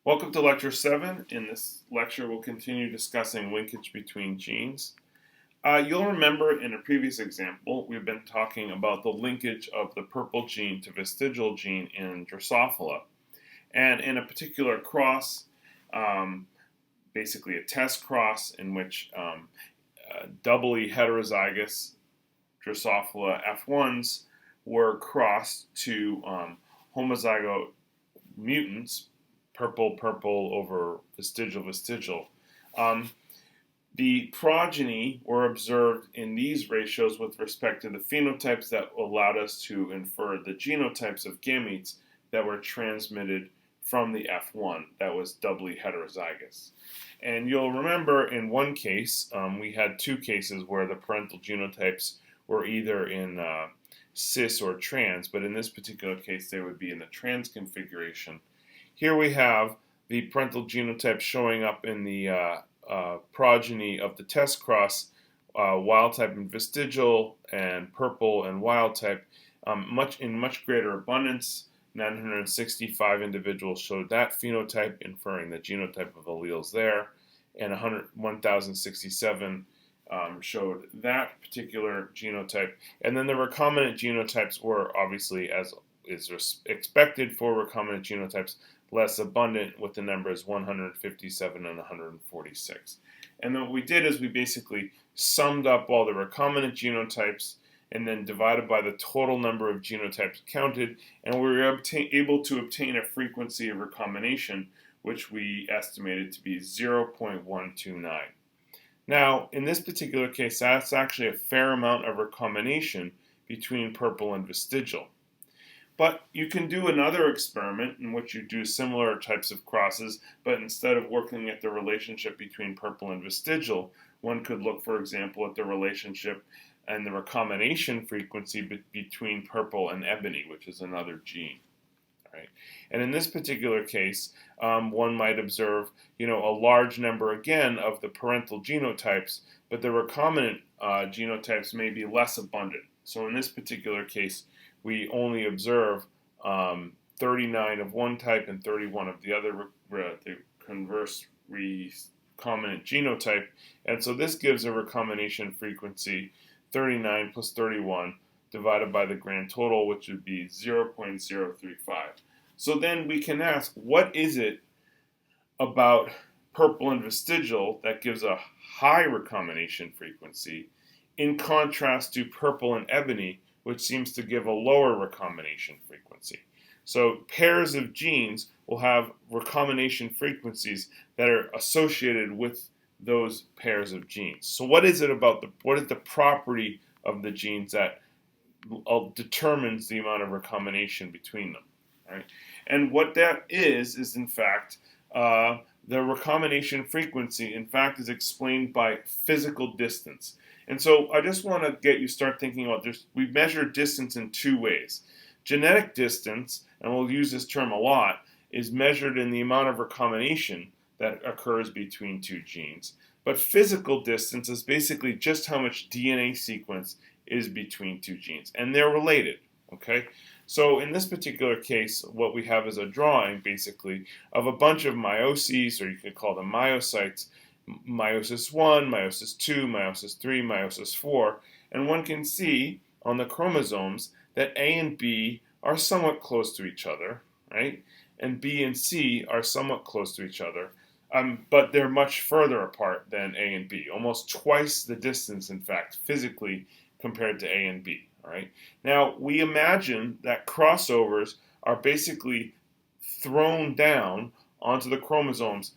Welcome to Lecture 7. In this lecture, we'll continue discussing linkage between genes. You'll remember in a previous example, we've been talking about the linkage of the purple gene to vestigial gene in Drosophila. And in a particular cross, basically a test cross in which doubly heterozygous Drosophila F1s were crossed to homozygote mutants, purple over vestigial. The progeny were observed in these ratios with respect to the phenotypes that allowed us to infer the genotypes of gametes that were transmitted from the F1 that was doubly heterozygous. And you'll remember in one case, we had two cases where the parental genotypes were either in cis or trans, but in this particular case they would be in the trans configuration. Here we have the parental genotype showing up in the progeny of the test cross, wild type and vestigial, and purple and wild type, in much greater abundance. 965 individuals showed that phenotype, inferring the genotype of alleles there, and 1,067 showed that particular genotype. And then the recombinant genotypes were obviously, as is expected for recombinant genotypes, less abundant, with the numbers 157 and 146. And then what we did is we basically summed up all the recombinant genotypes and then divided by the total number of genotypes counted, and we were able to obtain a frequency of recombination which we estimated to be 0.129. Now, in this particular case, that's actually a fair amount of recombination between purple and vestigial. But you can do another experiment in which you do similar types of crosses, but instead of working at the relationship between purple and vestigial, one could look, for example, at the relationship and the recombination frequency between purple and ebony, which is another gene. Right? And in this particular case, one might observe, a large number again of the parental genotypes, but the recombinant genotypes may be less abundant. So in this particular case, we only observe 39 of one type and 31 of the other, the converse recombinant genotype. And so this gives a recombination frequency 39 plus 31 divided by the grand total, which would be 0.035. So then we can ask, what is it about purple and vestigial that gives a high recombination frequency in contrast to purple and ebony, which seems to give a lower recombination frequency? So pairs of genes will have recombination frequencies that are associated with those pairs of genes. So what is it about what is the property of the genes that determines the amount of recombination between them? Right? And what that is in fact, the recombination frequency, in fact, is explained by physical distance. And so I just want to get you start thinking about this. We measure distance in two ways. Genetic distance, and we'll use this term a lot, is measured in the amount of recombination that occurs between two genes. But physical distance is basically just how much DNA sequence is between two genes. And they're related, okay? So in this particular case, what we have is a drawing, basically, of a bunch of meioses, or you could call them myocytes, meiosis 1, meiosis 2, meiosis 3, meiosis 4, and one can see on the chromosomes that A and B are somewhat close to each other, right? And B and C are somewhat close to each other, but they're much further apart than A and B, almost twice the distance, in fact, physically compared to A and B. All right. Now, we imagine that crossovers are basically thrown down onto the chromosomes.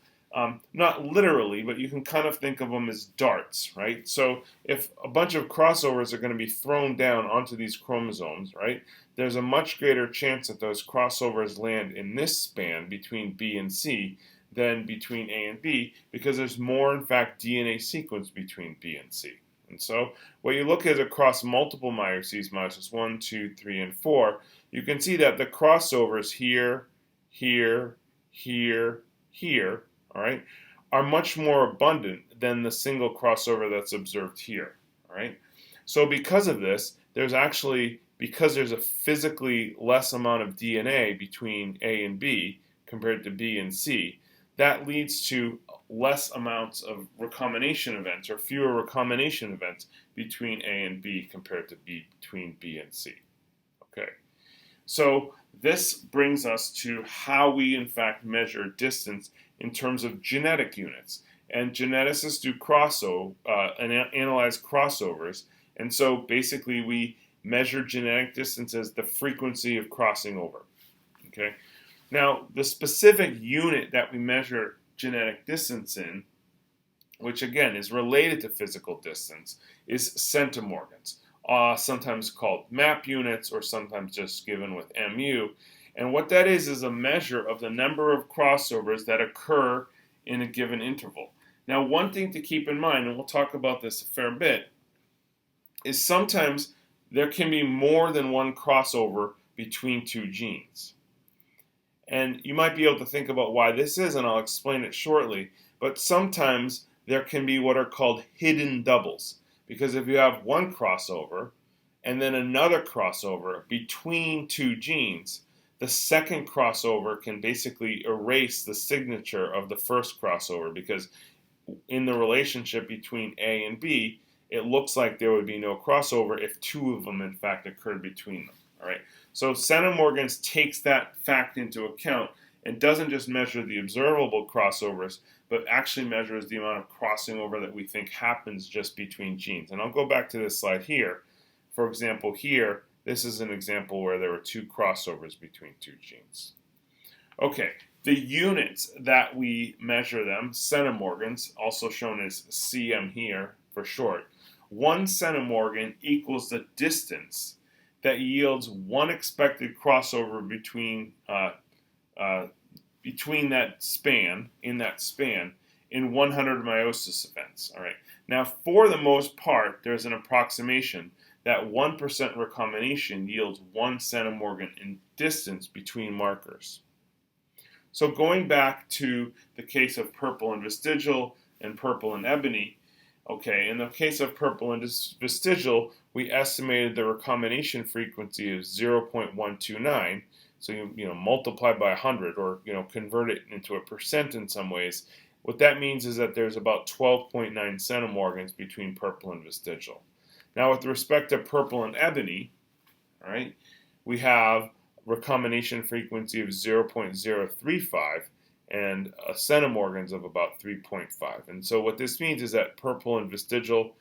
Not literally, but you can kind of think of them as darts, right? So if a bunch of crossovers are going to be thrown down onto these chromosomes, right, there's a much greater chance that those crossovers land in this span between B and C than between A and B, because there's more, in fact, DNA sequence between B and C. And so when you look at across multiple meioses, meiosis 1, 2, 3, and 4, you can see that the crossovers here, here, here, here, all right, are much more abundant than the single crossover that's observed here, all right? So because of this, because there's a physically less amount of DNA between A and B, compared to B and C, that leads to less amounts of recombination events or fewer recombination events between A and B compared to between B and C. Okay, so this brings us to how we in fact measure distance in terms of genetic units. And geneticists do and analyze crossovers. And so basically we measure genetic distance as the frequency of crossing over. Okay. Now, the specific unit that we measure genetic distance in, which again is related to physical distance, is centimorgans, sometimes called map units or sometimes just given with MU. And what that is a measure of the number of crossovers that occur in a given interval. Now, one thing to keep in mind, and we'll talk about this a fair bit, is sometimes there can be more than one crossover between two genes. And you might be able to think about why this is, and I'll explain it shortly. But sometimes there can be what are called hidden doubles. Because if you have one crossover and then another crossover between two genes, the second crossover can basically erase the signature of the first crossover, because in the relationship between A and B, it looks like there would be no crossover if two of them in fact occurred between them. All right. So centimorgans takes that fact into account and doesn't just measure the observable crossovers, but actually measures the amount of crossing over that we think happens just between genes. And I'll go back to this slide here. For example, here, this is an example where there were two crossovers between two genes. Okay, the units that we measure them, centimorgans, also shown as cm here for short. 1 centimorgan equals the distance that yields one expected crossover between that span, in 100 meiosis events. All right. Now, for the most part, there's an approximation that 1% recombination yields 1 centimorgan in distance between markers. So going back to the case of purple and vestigial and purple and ebony, okay, in the case of purple and vestigial, we estimated the recombination frequency of 0.129. So you multiply by 100, or convert it into a percent in some ways. What that means is that there's about 12.9 centimorgans between purple and vestigial. Now, with respect to purple and ebony, all right, we have recombination frequency of 0.035 and centimorgans of about 3.5. And so what this means is that purple and vestigial,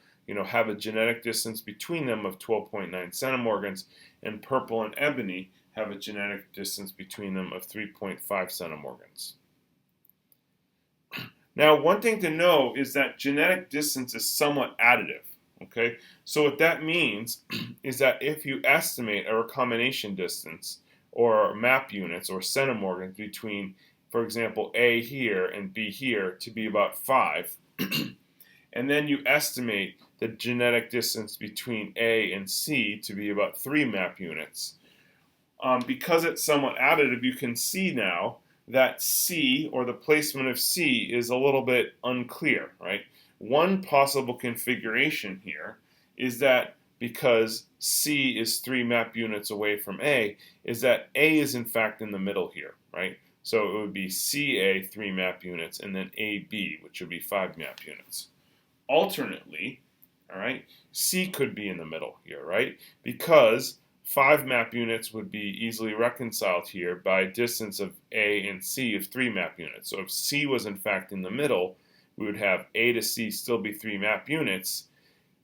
have a genetic distance between them of 12.9 centimorgans, and purple and ebony have a genetic distance between them of 3.5 centimorgans. Now, one thing to know is that genetic distance is somewhat additive. Okay, so what that means is that if you estimate a recombination distance or map units or centimorgans between, for example, A here and B here to be about 5, and then you estimate the genetic distance between A and C to be about 3 map units, because it's somewhat additive, you can see now that C, or the placement of C, is a little bit unclear, right? One possible configuration here is that because C is 3 map units away from A, is that A is in fact in the middle here, right? So it would be CA 3 map units and then AB, which would be 5 map units. Alternately, all right, C could be in the middle here, right? Because 5 map units would be easily reconciled here by a distance of A and C of 3 map units. So if C was in fact in the middle, we would have A to C still be 3 map units,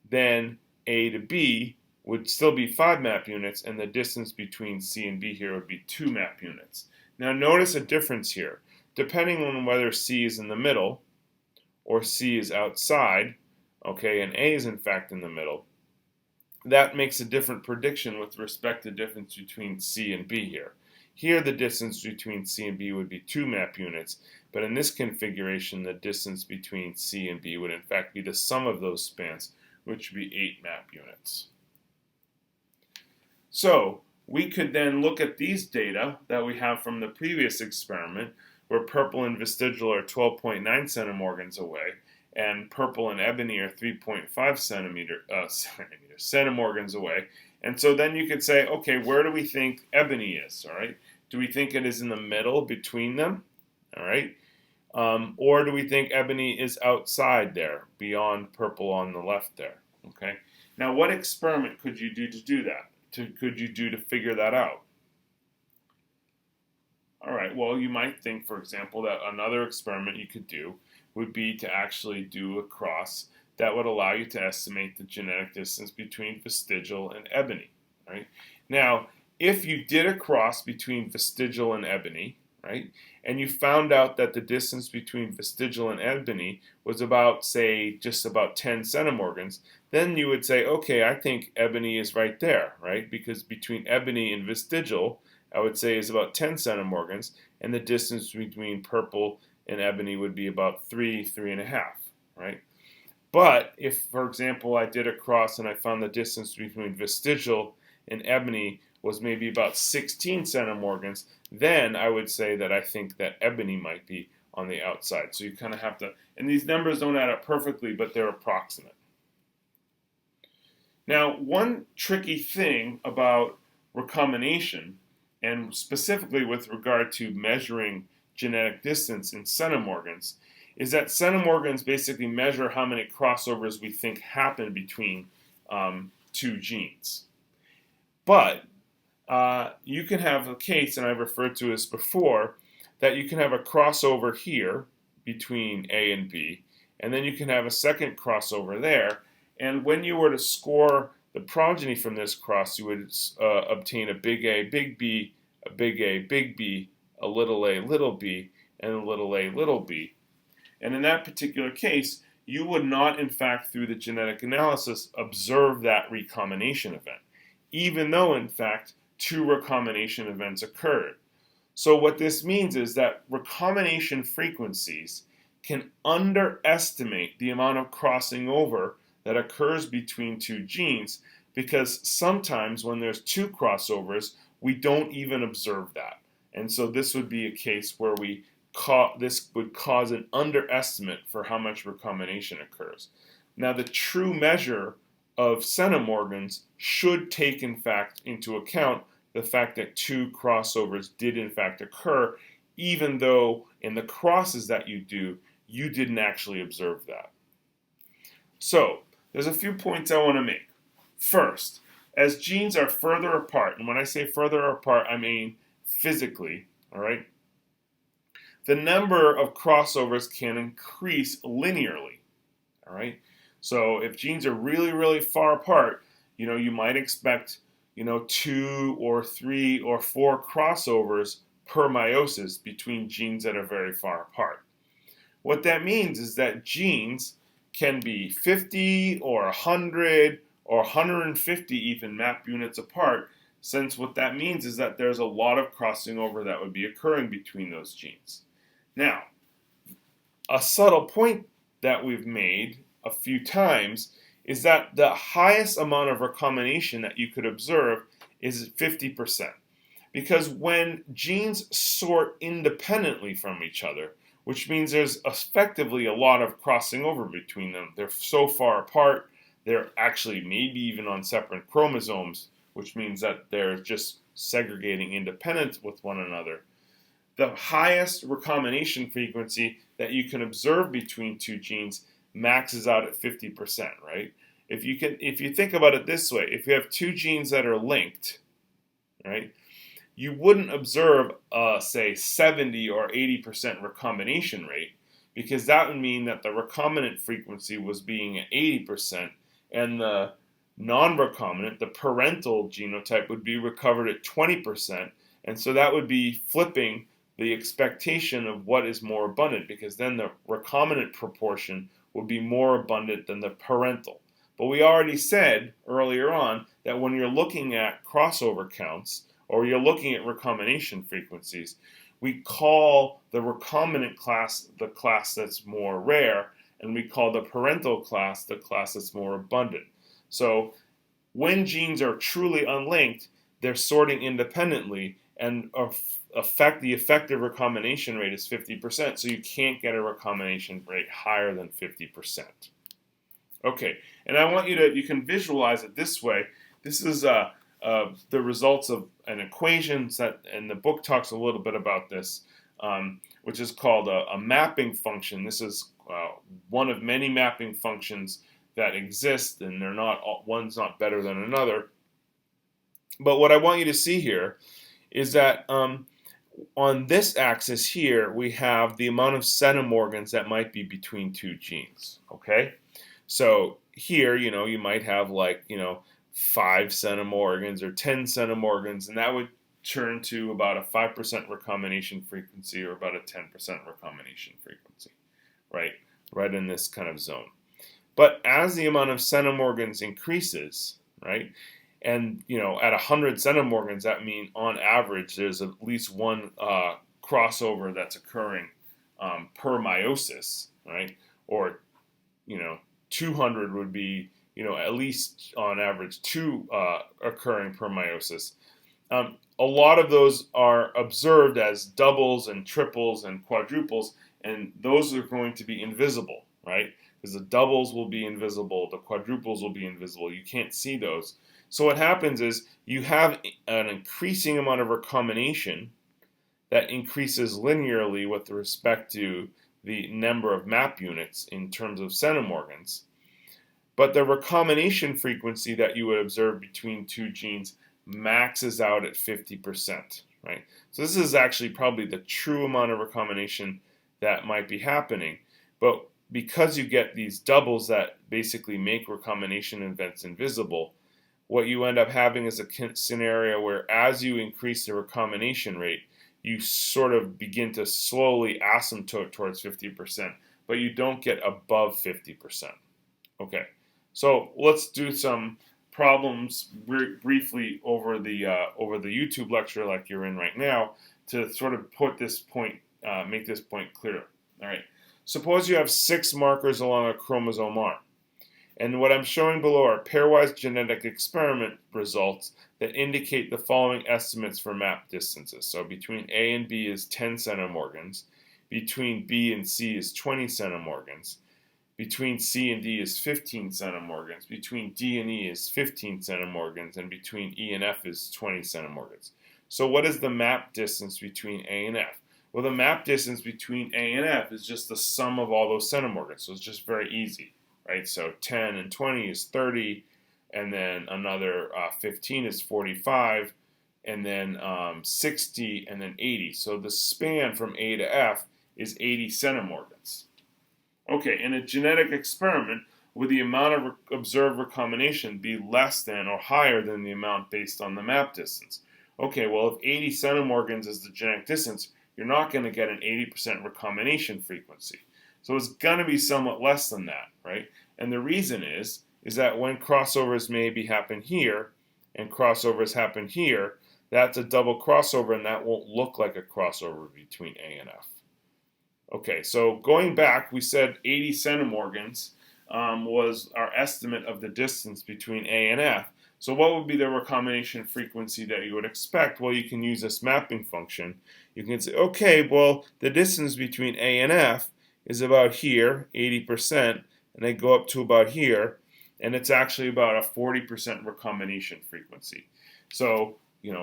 then A to B would still be 5 map units, and the distance between C and B here would be 2 map units. Now notice a difference here. Depending on whether C is in the middle or C is outside, okay, and A is in fact in the middle, that makes a different prediction with respect to the difference between C and B here. Here the distance between C and B would be 2 map units, but in this configuration the distance between C and B would in fact be the sum of those spans, which would be 8 map units. So we could then look at these data that we have from the previous experiment, where purple and vestigial are 12.9 centimorgans away, and purple and ebony are 3.5 centimorgans away. And so then you could say, okay, where do we think ebony is, all right? Do we think it is in the middle between them? All right. Or do we think ebony is outside there, beyond purple on the left there? Okay. Now, what experiment could you do that? Could you do to figure that out? All right. Well, you might think, for example, that another experiment you could do would be to actually do a cross that would allow you to estimate the genetic distance between vestigial and ebony. Right. Now, if you did a cross between vestigial and ebony, right, and you found out that the distance between vestigial and ebony was about, say, just about 10 centimorgans, then you would say, okay, I think ebony is right there, right? Because between ebony and vestigial, I would say is about 10 centimorgans, and the distance between purple and ebony would be about 3.5, right? But if, for example, I did a cross and I found the distance between vestigial and ebony was maybe about 16 centimorgans, then I would say that I think that ebony might be on the outside. So you kind of have to, and these numbers don't add up perfectly, but they're approximate. Now, one tricky thing about recombination, and specifically with regard to measuring genetic distance in centimorgans, is that centimorgans basically measure how many crossovers we think happen between two genes. But you can have a case, and I've referred to this before, that you can have a crossover here between A and B, and then you can have a second crossover there. And when you were to score the progeny from this cross, you would obtain a big A, big B, a big A, big B, a, little b, and a, little b. And in that particular case, you would not, in fact, through the genetic analysis, observe that recombination event, even though, in fact, two recombination events occurred. So what this means is that recombination frequencies can underestimate the amount of crossing over that occurs between two genes, because sometimes when there's two crossovers, we don't even observe that. And so this would be a case where this would cause an underestimate for how much recombination occurs. Now, the true measure of centimorgans should take, in fact, into account the fact that two crossovers did, in fact, occur, even though in the crosses that you do, you didn't actually observe that. So, there's a few points I want to make. First, as genes are further apart, and when I say further apart, I mean physically, all right, the number of crossovers can increase linearly, all right? So if genes are really, really far apart, you might expect, 2 or 3 or 4 crossovers per meiosis between genes that are very far apart. What that means is that genes can be 50 or 100 or 150 even map units apart, since what that means is that there's a lot of crossing over that would be occurring between those genes. Now, a subtle point that we've made a few times is that the highest amount of recombination that you could observe is 50%. Because when genes sort independently from each other, which means there's effectively a lot of crossing over between them, they're so far apart, they're actually maybe even on separate chromosomes, which means that they're just segregating independent with one another. The highest recombination frequency that you can observe between two genes maxes out at 50%, right? If you think about it this way, if you have two genes that are linked, right, you wouldn't observe say 70 or 80% recombination rate, because that would mean that the recombinant frequency was being at 80%, and the non-recombinant, the parental genotype, would be recovered at 20%, and so that would be flipping the expectation of what is more abundant, because then the recombinant proportion would be more abundant than the parental. But we already said earlier on that when you're looking at crossover counts, or you're looking at recombination frequencies, we call the recombinant class the class that's more rare, and we call the parental class the class that's more abundant. So when genes are truly unlinked, they're sorting independently, and the effective recombination rate is 50%, so you can't get a recombination rate higher than 50%. Okay, and I want you can visualize it this way. This is a the results of an equation and the book talks a little bit about this, which is called a mapping function. This is one of many mapping functions that exist, and they're not one's not better than another. But what I want you to see here is that on this axis here, we have the amount of centimorgans that might be between two genes. Okay, so here, you might have 5 centimorgans or 10 centimorgans, and that would turn to about a 5% recombination frequency or about a 10% recombination frequency, right in this kind of zone. But as the amount of centimorgans increases, right, and at 100 centimorgans, that means on average there's at least one crossover that's occurring per meiosis, right? Or 200 would be at least on average 2 occurring per meiosis. A lot of those are observed as doubles and triples and quadruples, and those are going to be invisible, right? Because the doubles will be invisible, the quadruples will be invisible. You can't see those. So what happens is you have an increasing amount of recombination that increases linearly with respect to the number of map units in terms of centimorgans. But the recombination frequency that you would observe between two genes maxes out at 50%, right? So this is actually probably the true amount of recombination that might be happening. But because you get these doubles that basically make recombination events invisible, what you end up having is a scenario where as you increase the recombination rate, you sort of begin to slowly asymptote towards 50%, but you don't get above 50%. Okay, so let's do some problems briefly over the YouTube lecture like you're in right now to sort of put this point, make this point clearer. All right, suppose you have 6 markers along a chromosome arm. And what I'm showing below are pairwise genetic experiment results that indicate the following estimates for map distances. So between A and B is 10 centimorgans, between B and C is 20 centimorgans, between C and D is 15 centimorgans, between D and E is 15 centimorgans, and between E and F is 20 centimorgans. So what is the map distance between A and F? Well, the map distance between A and F is just the sum of all those centimorgans, so it's just very easy. Right, so 10 and 20 is 30, and then another 15 is 45, and then 60, and then 80. So the span from A to F is 80 centimorgans. Okay, in a genetic experiment, would the amount of observed recombination be less than or higher than the amount based on the map distance? Okay, well, if 80 centimorgans is the genetic distance, you're not going to get an 80% recombination frequency. So it's going to be somewhat less than that, right? And the reason is that when crossovers maybe happen here and crossovers happen here, that's a double crossover, and that won't look like a crossover between A and F. Okay, so going back, we said 80 centimorgans was our estimate of the distance between A and F. So what would be the recombination frequency that you would expect? Well, you can use this mapping function. You can say, okay, well, the distance between A and F is about here, 80%, and they go up to about here, and it's actually about a 40% recombination frequency. So,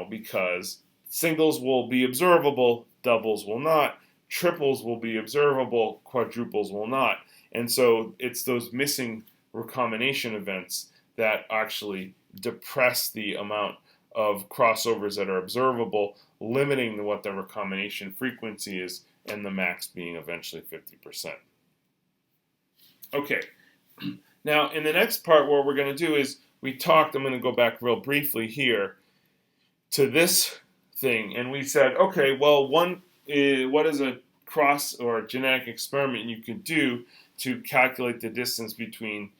because singles will be observable, doubles will not, triples will be observable, quadruples will not. And so it's those missing recombination events that actually depress the amount of crossovers that are observable, limiting what the recombination frequency is, and the max being eventually 50%. Okay, now in the next part what we're going to do is I'm going to go back real briefly here to this thing, and we said, okay, well, what is a cross or genetic experiment you could do to calculate the distance between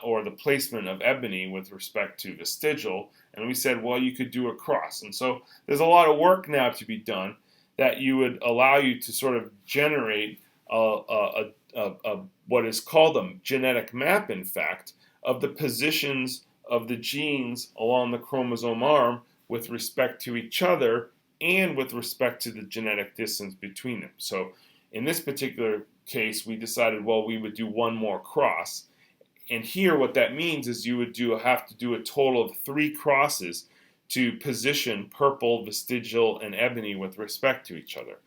or the placement of ebony with respect to vestigial? And we said, well, you could do a cross. And so there's a lot of work now to be done that you would allow you to sort of generate what is called a genetic map, in fact, of the positions of the genes along the chromosome arm with respect to each other and with respect to the genetic distance between them. So in this particular case, we decided, well, we would do one more cross. And here what that means is you would have to do a total of 3 crosses to position purple, vestigial, and ebony with respect to each other.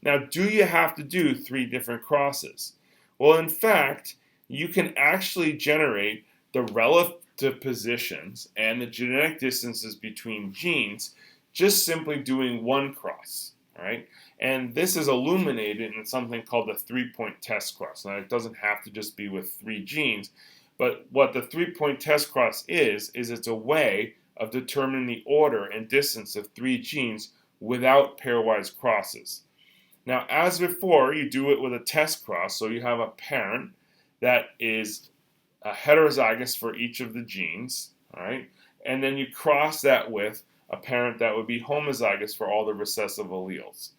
Now, do you have to do 3 different crosses? Well, in fact, you can actually generate the relative positions and the genetic distances between genes just simply doing 1 cross. All right? And this is illuminated in something called the 3-point test cross. Now, it doesn't have to just be with 3 genes, but what the 3-point test cross is it's a way of determining the order and distance of 3 genes without pairwise crosses. Now, as before, you do it with a test cross, so you have a parent that is heterozygous for each of the genes, all right? And then you cross that with a parent that would be homozygous for all the recessive alleles.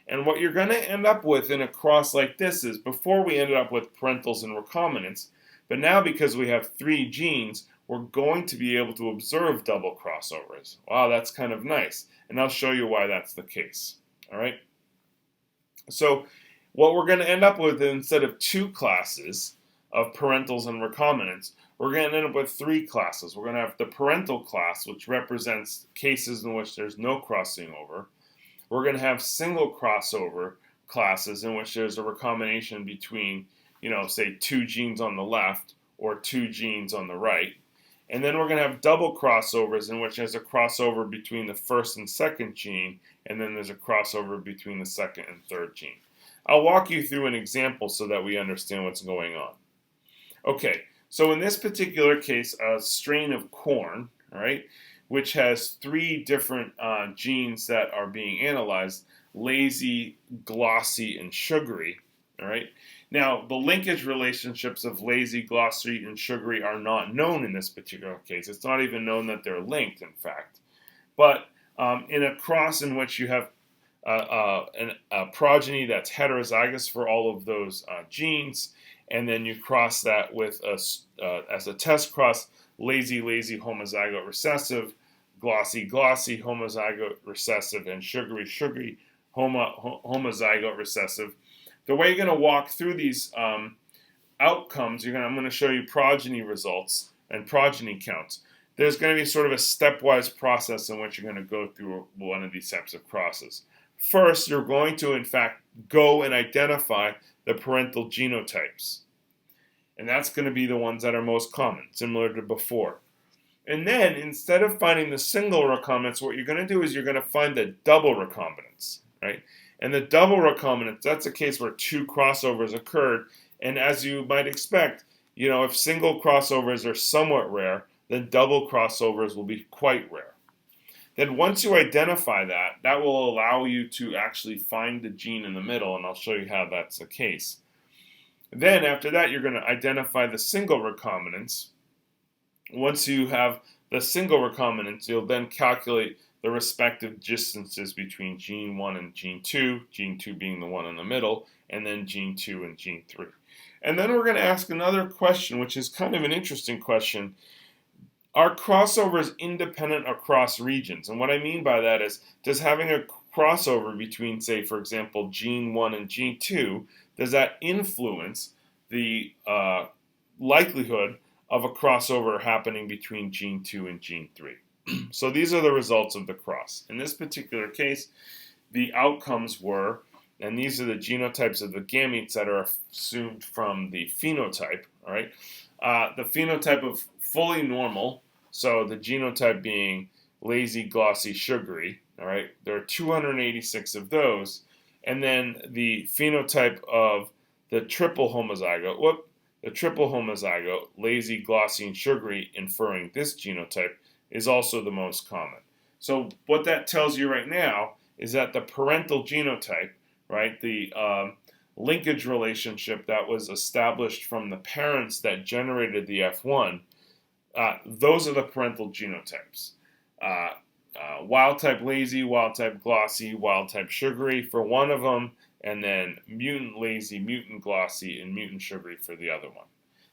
And what you're going to end up with in a cross like this is, before we ended up with parentals and recombinants, but now because we have 3 genes, we're going to be able to observe double crossovers. Wow, that's kind of nice. And I'll show you why that's the case, all right? So what we're going to end up with, instead of 2 classes of parentals and recombinants, we're going to end up with 3 classes. We're going to have the parental class, which represents cases in which there's no crossing over. We're going to have single crossover classes in which there's a recombination between, say 2 genes on the left or 2 genes on the right. And then we're going to have double crossovers in which there's a crossover between the first and second gene, and then there's a crossover between the second and third gene. I'll walk you through an example so that we understand what's going on. Okay, so in this particular case, a strain of corn, all right, which has 3 different genes that are being analyzed: lazy, glossy, and sugary, all right. Now, the linkage relationships of lazy, glossy, and sugary are not known in this particular case. It's not even known that they're linked, in fact. But in a cross in which you have a progeny that's heterozygous for all of those genes, and then you cross that with, as a test cross, lazy, lazy, homozygote recessive, glossy, glossy, homozygote recessive, and sugary, sugary, homozygote recessive. The way you're going to walk through these outcomes, I'm going to show you progeny results and progeny counts. There's going to be sort of a stepwise process in which you're going to go through one of these types of crosses. First, you're going to, in fact, go and identify the parental genotypes. And that's going to be the ones that are most common, similar to before. And then, instead of finding the single recombinants, what you're going to do is you're going to find the double recombinants, right? And the double recombinants, that's a case where 2 crossovers occurred. And as you might expect, if single crossovers are somewhat rare, then double crossovers will be quite rare. Then once you identify that, that will allow you to actually find the gene in the middle, and I'll show you how that's the case. Then after that, you're going to identify the single recombinants. Once you have the single recombinants, you'll then calculate the respective distances between gene 1 and gene 2 being the one in the middle, and then gene 2 and gene 3. And then we're going to ask another question, which is kind of an interesting question. Are crossovers independent across regions? And what I mean by that is, does having a crossover between, say, for example, gene 1 and gene 2, does that influence the likelihood of a crossover happening between gene 2 and gene 3? So these are the results of the cross. In this particular case, the outcomes were, and these are the genotypes of the gametes that are assumed from the phenotype, all right? The phenotype of fully normal, so the genotype being lazy, glossy, sugary, all right? There are 286 of those. And then the phenotype of the triple homozygote, lazy, glossy, and sugary, inferring this genotype, is also the most common. So what that tells you right now is that the parental genotype, right, the linkage relationship that was established from the parents that generated the F1, those are the parental genotypes. Wild type lazy, wild type glossy, wild type sugary for one of them, and then mutant lazy, mutant glossy, and mutant sugary for the other one.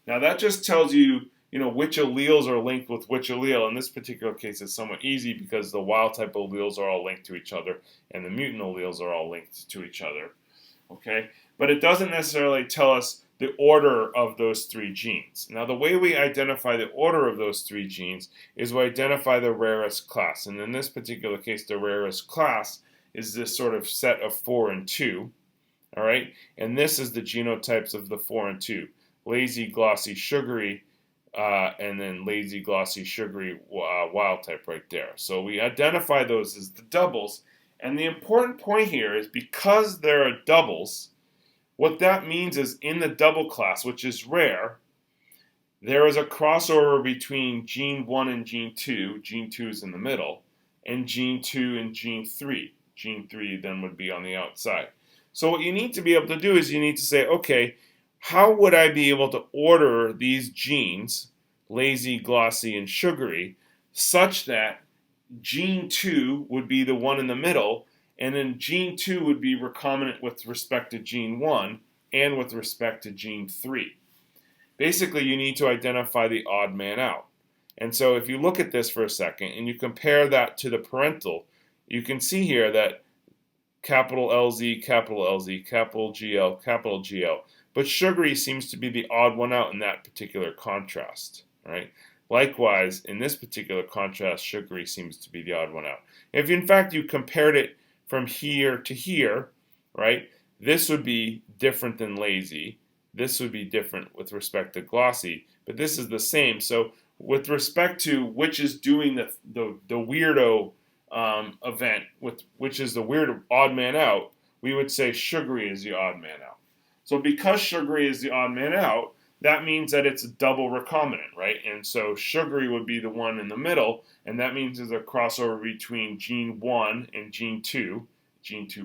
Now that just tells you, which alleles are linked with which allele. In this particular case, it's somewhat easy because the wild type alleles are all linked to each other, and the mutant alleles are all linked to each other. Okay, but it doesn't necessarily tell us the order of those three genes. Now, the way we identify the order of those three genes is we identify the rarest class. And in this particular case, the rarest class is this sort of set of 4 and 2. All right? And this is the genotypes of the 4 and 2. Lazy, glossy, sugary, and then lazy, glossy, sugary, wild type right there. So we identify those as the doubles. And the important point here is because there are doubles, what that means is in the double class, which is rare, there is a crossover between gene 1 and gene 2. Gene 2 is in the middle, and gene 2 and gene 3. Gene 3 then would be on the outside. So what you need to be able to do is you need to say, okay, how would I be able to order these genes, lazy, glossy, and sugary, such that gene 2 would be the one in the middle, and then gene 2 would be recombinant with respect to gene 1 and with respect to gene 3. Basically, you need to identify the odd man out. And so if you look at this for a second and you compare that to the parental, you can see here that capital LZ, capital LZ, capital GL, capital GL. But sugary seems to be the odd one out in that particular contrast, right? Likewise, in this particular contrast, sugary seems to be the odd one out. If in fact you compared it from here to here, right, this would be different than lazy. This would be different with respect to glossy, but this is the same. So with respect to which is doing the weirdo event, which is the weird odd man out, we would say sugary is the odd man out. So because sugary is the odd man out, that means that it's a double recombinant, right? And so sugary would be the one in the middle, and that means there's a crossover between gene 1 and gene 2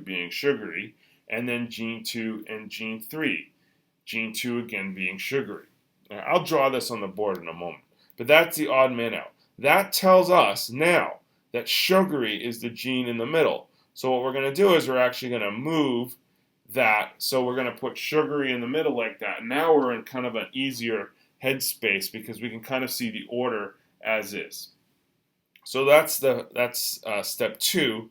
being sugary, and then gene 2 and gene 3, gene 2 again being sugary. Now, I'll draw this on the board in a moment, but that's the odd man out. That tells us now that sugary is the gene in the middle. So what we're going to do is we're actually going to move that. So we're going to put sugary in the middle like that. And now we're in kind of an easier headspace because we can kind of see the order as is. So that's step 2.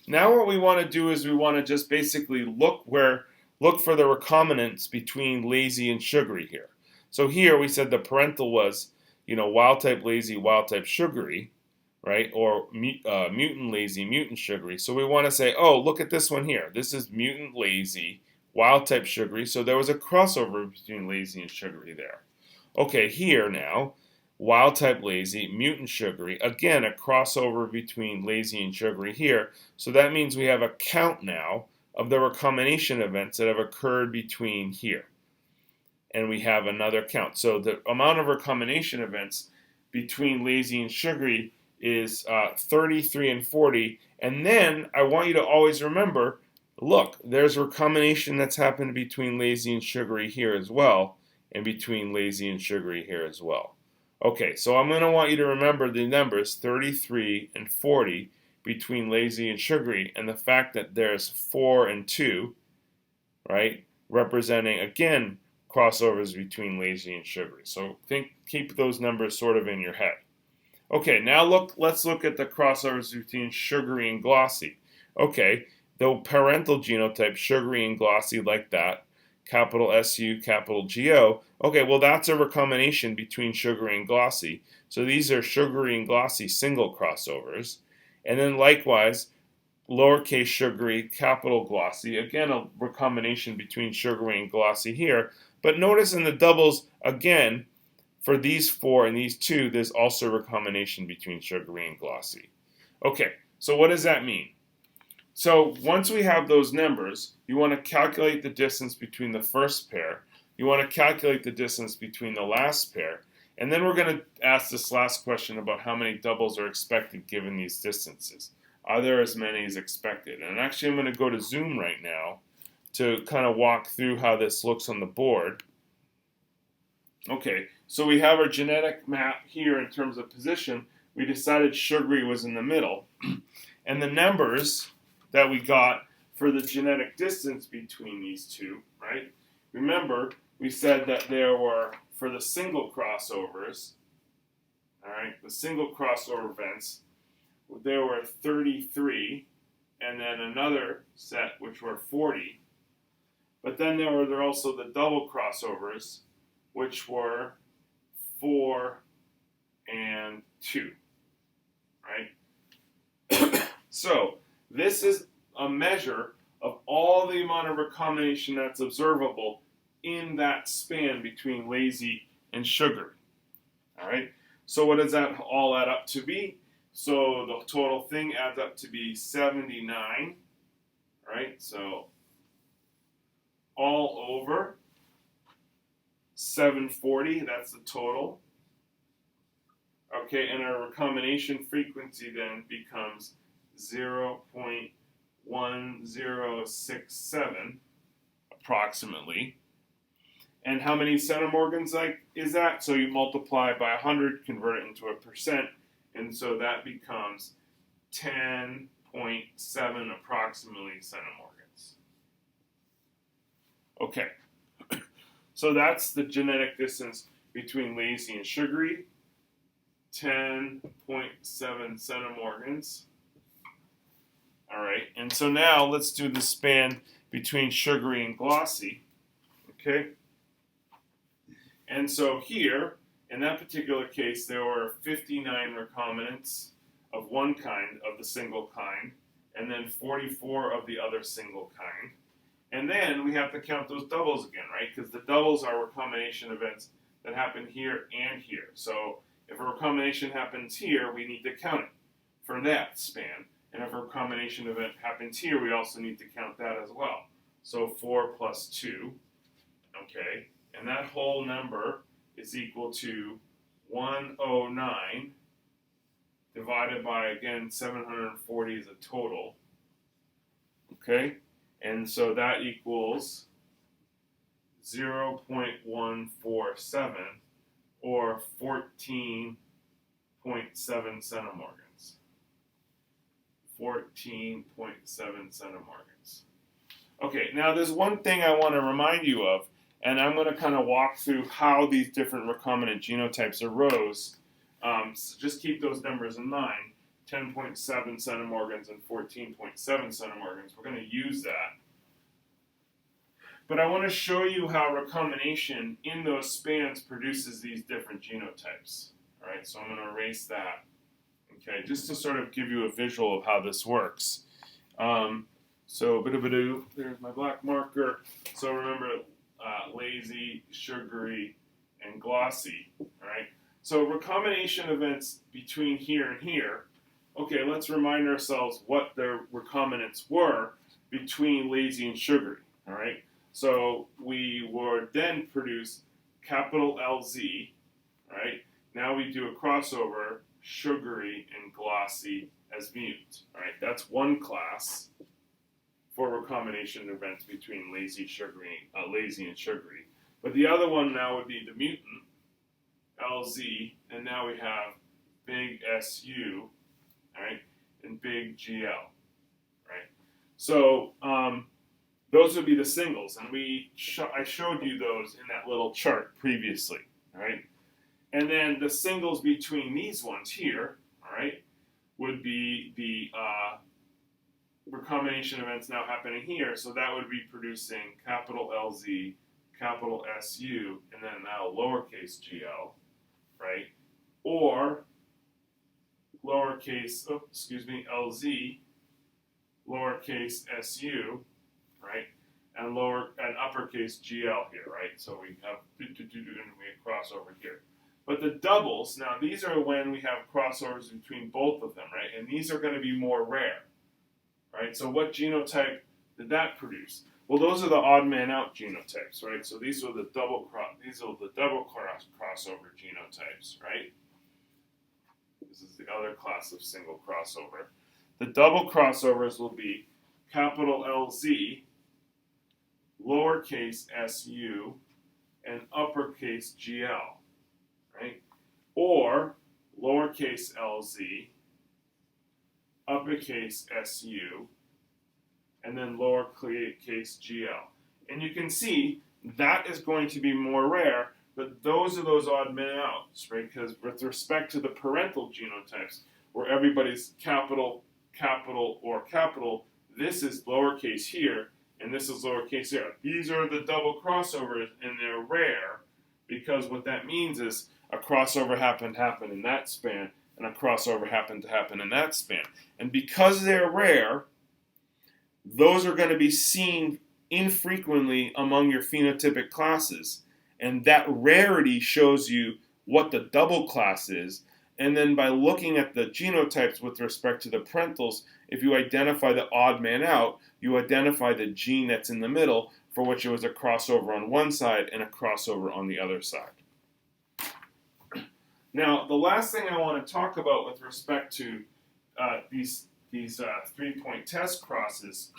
Now what we want to do is we want to just basically look for the recombinants between lazy and sugary here. So here we said the parental was, wild type lazy, wild type sugary, right? Or mutant lazy, mutant sugary. So we want to say, oh, look at this one here. This is mutant lazy, wild type sugary. So there was a crossover between lazy and sugary there. Okay, here now, wild type lazy, mutant sugary. Again, a crossover between lazy and sugary here. So that means we have a count now of the recombination events that have occurred between here. And we have another count. So the amount of recombination events between lazy and sugary is 33 and 40. And then I want you to always remember, look, there's recombination that's happened between lazy and sugary here as well, and between lazy and sugary here as well. Okay, so I'm going to want you to remember the numbers 33 and 40 between lazy and sugary, and the fact that there's 4 and 2, right, representing, again, crossovers between lazy and sugary. So keep those numbers sort of in your head. Okay, now let's look at the crossovers between sugary and glossy. Okay, the parental genotype, sugary and glossy like that, capital SU, capital GO. Okay, well that's a recombination between sugary and glossy. So these are sugary and glossy single crossovers. And then likewise, lowercase sugary, capital glossy. Again, a recombination between sugary and glossy here. But notice in the doubles, again, for these 4 and these 2, there's also a recombination between sugary and glossy. Okay, so what does that mean? So once we have those numbers, you want to calculate the distance between the first pair. You want to calculate the distance between the last pair. And then we're going to ask this last question about how many doubles are expected given these distances. Are there as many as expected? And actually, I'm going to go to Zoom right now to kind of walk through how this looks on the board. Okay, so we have our genetic map here in terms of position. We decided sugary was in the middle. And the numbers that we got for the genetic distance between these two, right? Remember, we said that there were, for the single crossovers, all right, the single crossover events, there were 33, and then another set which were 40. But then there were also the double crossovers, which were 4 and 2, right? So this is a measure of all the amount of recombination that's observable in that span between lazy and sugary. All right. So what does that all add up to be? So the total thing adds up to be 79, right? So all over 740, that's the total. Okay, and our recombination frequency then becomes 0.1067 approximately. And how many centimorgans is that? So you multiply by 100, convert it into a percent, and so that becomes 10.7 approximately centimorgans. Okay, so that's the genetic distance between lazy and sugary, 10.7 centimorgans. All right, and so now let's do the span between sugary and glossy. Okay, and so here, in that particular case, there were 59 recombinants of one kind, of the single kind, and then 44 of the other single kind. And then we have to count those doubles again, right? Because the doubles are recombination events that happen here and here. So if a recombination happens here, we need to count it for that span. And if a recombination event happens here, we also need to count that as well. So 4 plus 2, okay? And that whole number is equal to 109 divided by, again, 740 is a total, okay? And so that equals 0.147 or 14.7 centimorgans. 14.7 centimorgans. Okay, now there's one thing I want to remind you of, and I'm going to kind of walk through how these different recombinant genotypes arose. So just keep those numbers in mind, 10.7 centimorgans and 14.7 centimorgans. We're going to use that. But I want to show you how recombination in those spans produces these different genotypes. All right, so I'm going to erase that. Okay, just to sort of give you a visual of how this works. So, there's my black marker. So remember, lazy, sugary, and glossy. All right. So recombination events between here and here. Okay, let's remind ourselves what the recombinants were between lazy and sugary. All right. So we would then produce capital LZ. Right. Now we do a crossover, sugary and glossy as mutant. All right. That's one class for recombination events between lazy and sugary. But the other one now would be the mutant, LZ, and now we have big SU, right, and big GL, right? So those would be the singles, and I showed you those in that little chart previously, all right? And then the singles between these ones here, all right, would be the recombination events now happening here, so that would be producing capital LZ, capital SU, and then now lowercase gl, right? Or lowercase, LZ, lowercase SU, right? And uppercase GL here, right? So we have and we cross over here. But the doubles, now these are when we have crossovers between both of them, right? And these are going to be more rare. Right, so what genotype did that produce? Well, those are the odd man out genotypes, right? So these are the double crossover genotypes, right? This is the other class of single crossover. The double crossovers will be capital LZ, lowercase SU, and uppercase GL, right? Or lowercase LZ, uppercase SU, and then lowercase GL. And you can see that is going to be more rare, but those are those odd man outs, right? Because with respect to the parental genotypes, where everybody's capital, capital, or capital, this is lowercase here, and and this is lowercase r. These are the double crossovers, and they're rare because what that means is a crossover happened to happen in that span, and a crossover happened to happen in that span. And because they're rare, those are going to be seen infrequently among your phenotypic classes. And that rarity shows you what the double class is. And then by looking at the genotypes with respect to the parentals, if you identify the odd man out, you identify the gene that's in the middle for which it was a crossover on one side and a crossover on the other side. Now, the last thing I want to talk about with respect to these 3-point test crosses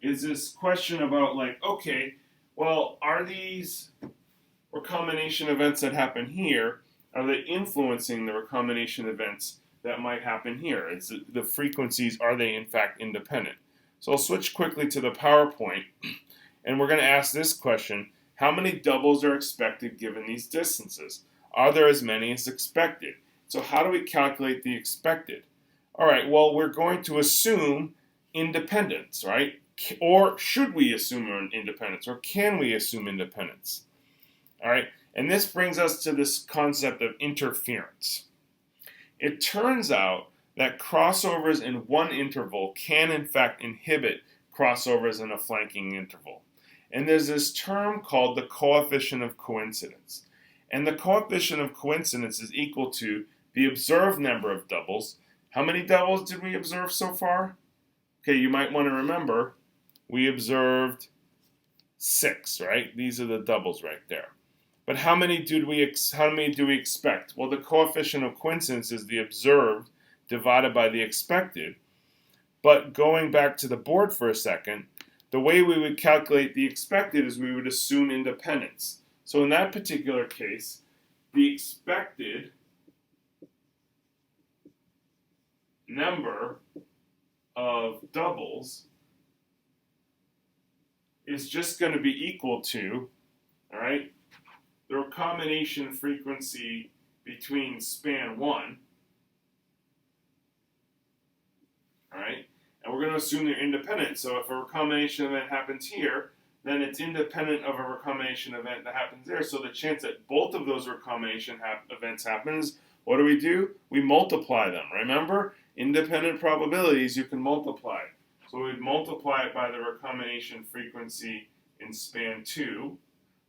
is this question about, like, okay, well, are these recombination events that happen here, are they influencing the recombination events that might happen here? It's the frequencies, are they in fact independent? So I'll switch quickly to the PowerPoint, and we're going to ask this question: how many doubles are expected given these distances? Are there as many as expected? So how do we calculate the expected? All right, well, we're going to assume independence, right? Or should we assume independence? Or can we assume independence? All right, and this brings us to this concept of interference. It turns out that crossovers in one interval can in fact inhibit crossovers in a flanking interval. And there's this term called the coefficient of coincidence. And the coefficient of coincidence is equal to the observed number of doubles. How many doubles did we observe so far? Okay, you might want to remember we observed 6, right? These are the doubles right there. But how many do we expect? Well, the coefficient of coincidence is the observed divided by the expected. But going back to the board for a second, the way we would calculate the expected is we would assume independence. So in that particular case, the expected number of doubles is just going to be equal to, all right, the recombination frequency between span 1, all right, and we're going to assume they're independent. So if a recombination event happens here, then it's independent of a recombination event that happens there. So the chance that both of those recombination events happens, what do? We multiply them. Remember, independent probabilities you can multiply. So we'd multiply it by the recombination frequency in span 2,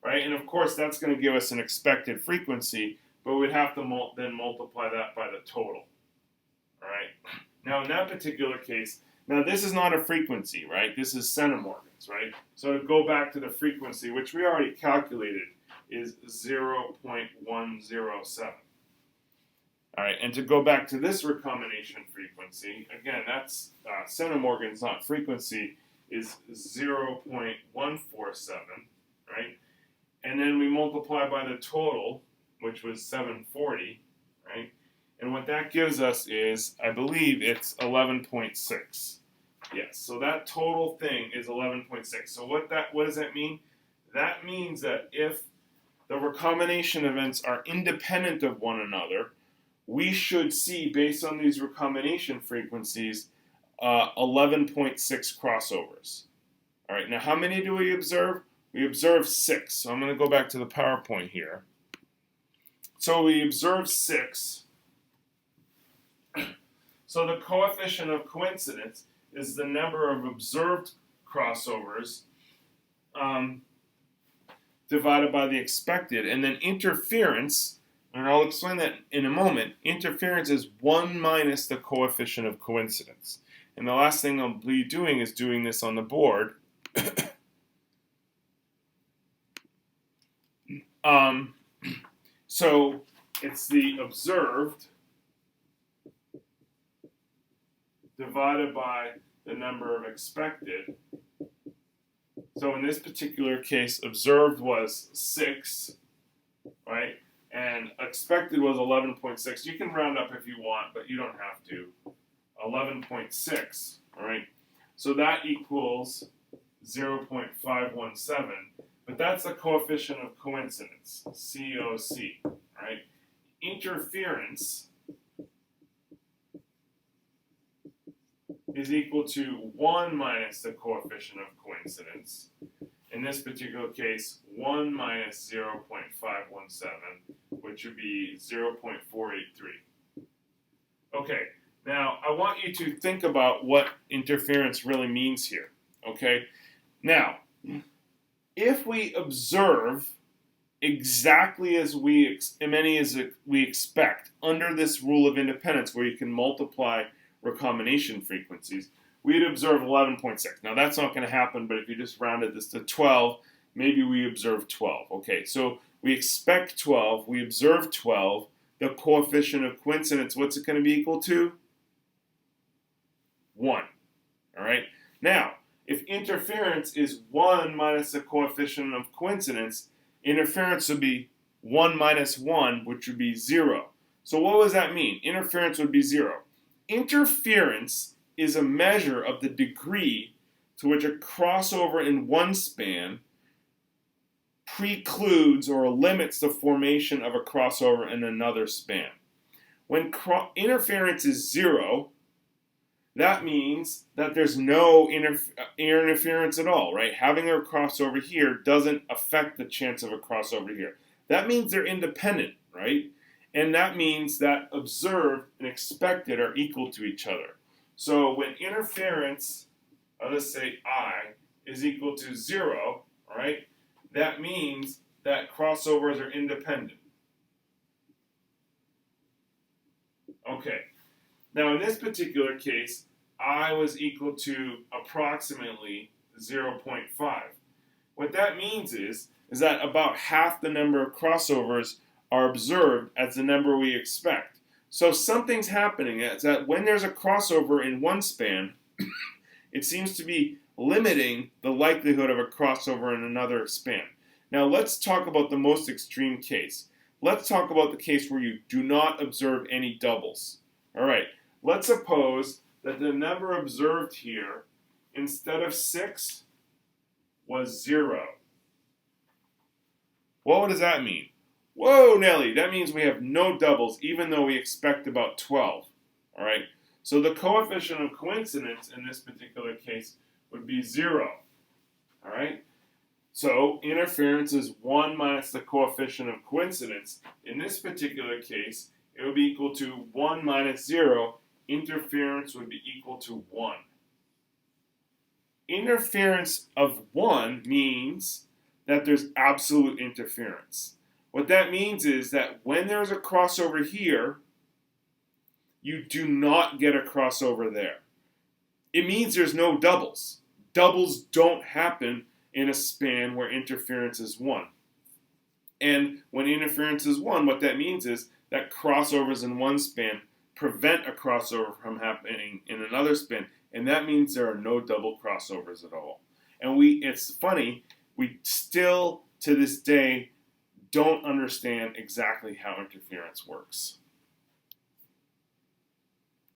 right? And of course that's going to give us an expected frequency, but we'd have to then multiply that by the total, all right? Now in that particular case, now this is not a frequency, right? This is centimorgans, right? So to go back to the frequency, which we already calculated, is 0.107. All right, and to go back to this recombination frequency, again, that's centimorgans, not frequency, is 0.147, right? And then we multiply by the total, which was 740, right? And what that gives us is, I believe it's 11.6. Yes, so that total thing is 11.6. So what does that mean? That means that if the recombination events are independent of one another, we should see, based on these recombination frequencies, 11.6 crossovers. All right, now how many do we observe? We observe 6. So I'm going to go back to the PowerPoint here. So we observe 6. So the coefficient of coincidence is the number of observed crossovers divided by the expected. And then interference, and I'll explain that in a moment, interference is 1 minus the coefficient of coincidence. And the last thing I'll be doing is doing this on the board. So it's the observed divided by the number of expected. So in this particular case, observed was 6, right? And expected was 11.6. You can round up if you want, but you don't have to. 11.6, all right? So that equals 0.517. But that's the coefficient of coincidence, COC, right? Interference is equal to 1 minus the coefficient of coincidence. In this particular case, 1 minus 0.517, which would be 0.483. Okay, now I want you to think about what interference really means here. Okay, now, if we observe exactly as many as we expect under this rule of independence, where you can multiply recombination frequencies, we'd observe 11.6. Now that's not going to happen, but if you just rounded this to 12, maybe we observe 12. Okay, so we expect 12, we observe 12. The coefficient of coincidence, what's it going to be equal to? 1. All right. Now, if interference is 1 minus the coefficient of coincidence, interference would be 1 minus 1, which would be 0. So what does that mean? Interference would be 0. Interference is a measure of the degree to which a crossover in one span precludes or limits the formation of a crossover in another span. When interference is 0, that means that there's no interference at all, right? Having a crossover here doesn't affect the chance of a crossover here. That means they're independent, right? And that means that observed and expected are equal to each other. So when interference, let's say I, is equal to 0, all right, that means that crossovers are independent. Okay. Now in this particular case, I was equal to approximately 0.5. What that means is that about half the number of crossovers are observed as the number we expect. So something's happening. It's that when there's a crossover in one span, it seems to be limiting the likelihood of a crossover in another span. Now let's talk about the most extreme case. Let's talk about the case where you do not observe any doubles. All right, let's suppose that the number observed here, instead of 6, was 0. Well, what does that mean? Whoa, Nelly, that means we have no doubles, even though we expect about 12. All right, so the coefficient of coincidence in this particular case would be 0. All right, so interference is 1 minus the coefficient of coincidence. In this particular case, it would be equal to 1 minus 0. Interference would be equal to 1. Interference of 1 means that there's absolute interference. What that means is that when there's a crossover here, you do not get a crossover there. It means there's no doubles. Doubles don't happen in a span where interference is 1. And when interference is 1, what that means is that crossovers in one span prevent a crossover from happening in another span, and that means there are no double crossovers at all. And it's funny, we still, to this day, don't understand exactly how interference works.